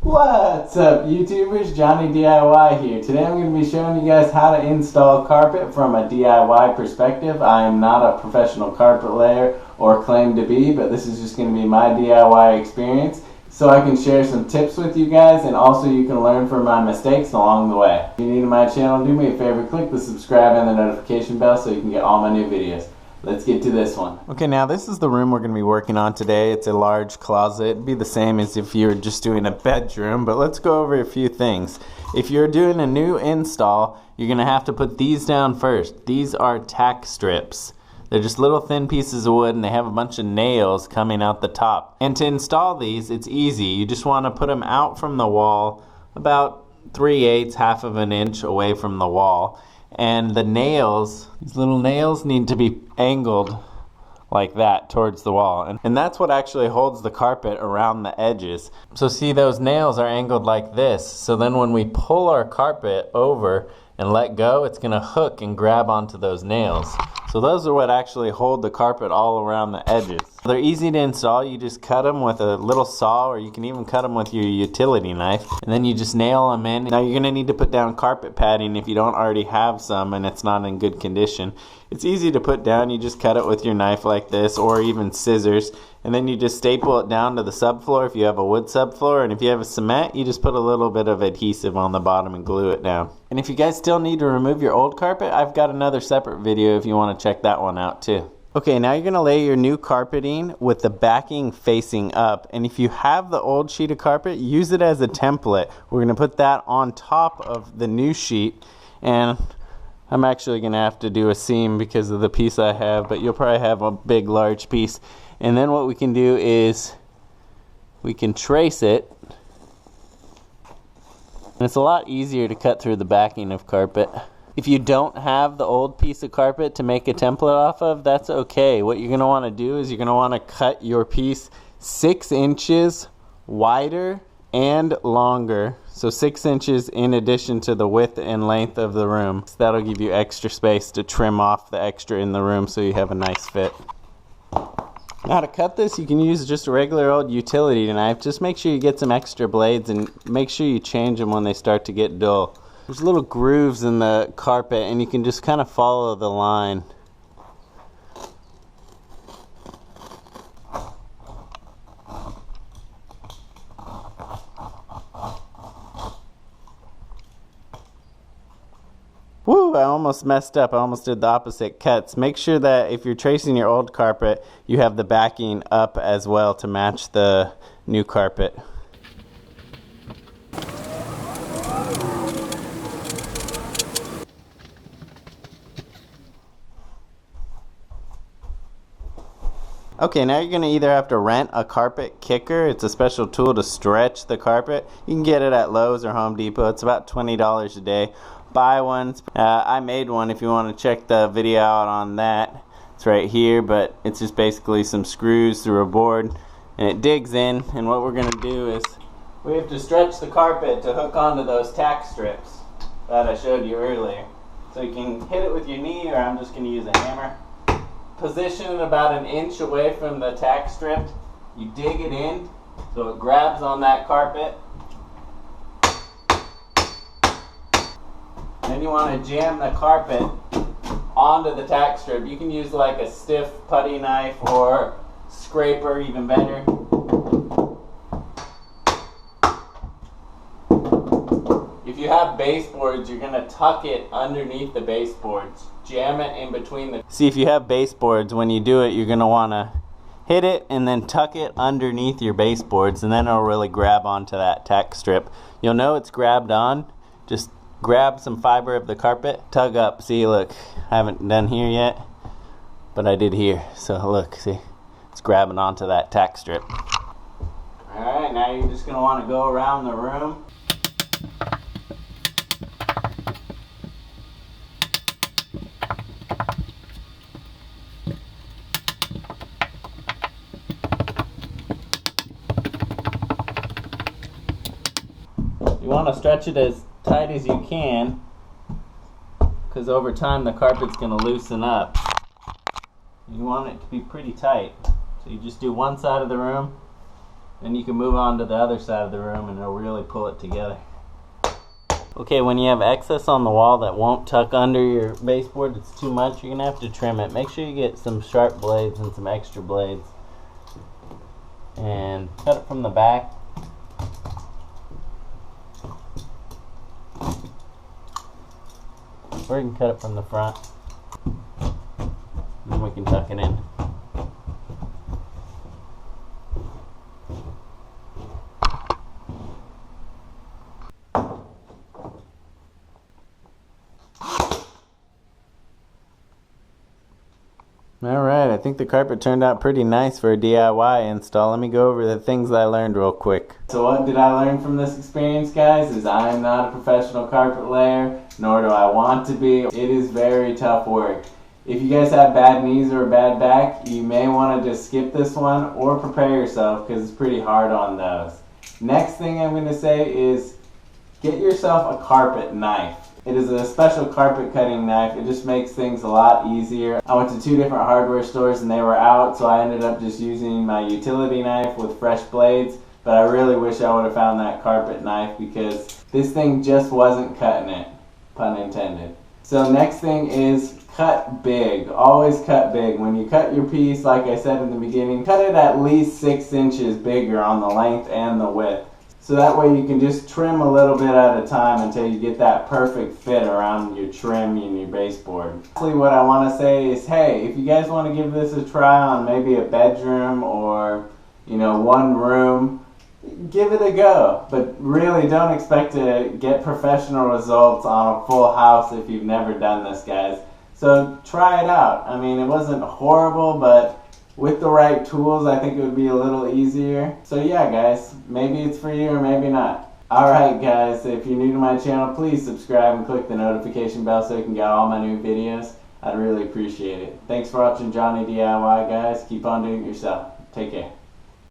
What's up YouTubers, Johnny DIY here. Today I'm going to be showing you guys how to install carpet from a DIY perspective. I am not a professional carpet layer or claim to be, but this is just going to be my DIY experience so I can share some tips with you guys, and also you can learn from my mistakes along the way. If you're new to my channel, do me a favor, click the subscribe and the notification bell so you can get all my new videos. Let's get to this one. Okay, now this is the room we're going to be working on today. It's a large closet. It'd be the same as if you were just doing a bedroom, but let's go over a few things. If you're doing a new install, you're going to have to put these down first. These are tack strips. They're just little thin pieces of wood and they have a bunch of nails coming out the top. And to install these, it's easy. You just want to put them out from the wall about 3/8, half of an inch away from the wall. And the nails, these little nails need to be angled like that towards the wall. And that's what actually holds the carpet around the edges. So see, those nails are angled like this. So then when we pull our carpet over and let go, it's going to hook and grab onto those nails. So those are what actually hold the carpet all around the edges. They're easy to install. You just cut them with a little saw, or you can even cut them with your utility knife, and then you just nail them in. Now you're going to need to put down carpet padding if you don't already have some and it's not in good condition. It's easy to put down. You just cut it with your knife like this, or even scissors, and then you just staple it down to the subfloor if you have a wood subfloor, and if you have a cement, you just put a little bit of adhesive on the bottom and glue it down. And if you guys still need to remove your old carpet, I've got another separate video if you want to check that one out too. Okay, now you're going to lay your new carpeting with the backing facing up, and if you have the old sheet of carpet, use it as a template. We're going to put that on top of the new sheet, and I'm actually going to have to do a seam because of the piece I have, but you'll probably have a big large piece. And then what we can do is we can trace it, and it's a lot easier to cut through the backing of carpet. If you don't have the old piece of carpet to make a template off of, that's okay. What you're going to want to do is you're going to want to cut your piece 6 inches wider and longer. So 6 inches in addition to the width and length of the room. So that'll give you extra space to trim off the extra in the room so you have a nice fit. Now to cut this, you can use just a regular old utility knife. Just make sure you get some extra blades and make sure you change them when they start to get dull. There's little grooves in the carpet and you can just kind of follow the line. Woo, I almost messed up. I almost did the opposite cuts. Make sure that if you're tracing your old carpet, you have the backing up as well to match the new carpet. Okay, now you're going to either have to rent a carpet kicker. It's a special tool to stretch the carpet. You can get it at Lowe's or Home Depot. It's about $20 a day. Buy one. I made one if you want to check the video out on that. It's right here, but it's just basically some screws through a board and it digs in, and what we're going to do is we have to stretch the carpet to hook onto those tack strips that I showed you earlier. So you can hit it with your knee, or I'm just going to use a hammer. Position it about 1 inch away from the tack strip. You dig it in so it grabs on that carpet. Then you want to jam the carpet onto the tack strip. You can use like a stiff putty knife or scraper, even better. If you have baseboards, you're going to tuck it underneath the baseboards. Jam it in between the... See, if you have baseboards, when you do it, you're going to want to hit it and then tuck it underneath your baseboards, and then it'll really grab onto that tack strip. You'll know it's grabbed on. Just grab some fiber of the carpet, tug up. See, look, I haven't done here yet, but I did here. So look, see, it's grabbing onto that tack strip. Alright, now you're just going to want to go around the room. You want to stretch it as tight as you can, because over time the carpet's going to loosen up. You want it to be pretty tight. So you just do one side of the room, And you can move on to the other side of the room and it'll really pull it together. Okay, when you have excess on the wall that won't tuck under your baseboard, it's too much, you're going to have to trim it. Make sure you get some sharp blades and some extra blades. And cut it from the back. Or you can cut it from the front. Then we can tuck it in. Alright, I think the carpet turned out pretty nice for a DIY install. Let me go over the things I learned real quick. So what did I learn from this experience, guys? Is I'm not a professional carpet layer, nor do I want to be. It is very tough work. If you guys have bad knees or a bad back, you may want to just skip this one or prepare yourself because it's pretty hard on those. Next thing I'm going to say is get yourself a carpet knife. It is a special carpet cutting knife. It just makes things a lot easier. I went to 2 different hardware stores and they were out, so I ended up just using my utility knife with fresh blades. But I really wish I would have found that carpet knife because this thing just wasn't cutting it, pun intended. So next thing is cut big. Always cut big. When you cut your piece, like I said in the beginning, cut it at least 6 inches bigger on the length and the width. So that way you can just trim a little bit at a time until you get that perfect fit around your trim and your baseboard. Lastly, what I want to say is, hey, if you guys want to give this a try on maybe a bedroom or, one room, give it a go. But really don't expect to get professional results on a full house if you've never done this, guys. So try it out. I mean, it wasn't horrible, but with the right tools, I think it would be a little easier. So yeah, guys, maybe it's for you or maybe not. Alright guys, if you're new to my channel, please subscribe and click the notification bell so you can get all my new videos. I'd really appreciate it. Thanks for watching Johnny DIY, guys. Keep on doing it yourself. Take care.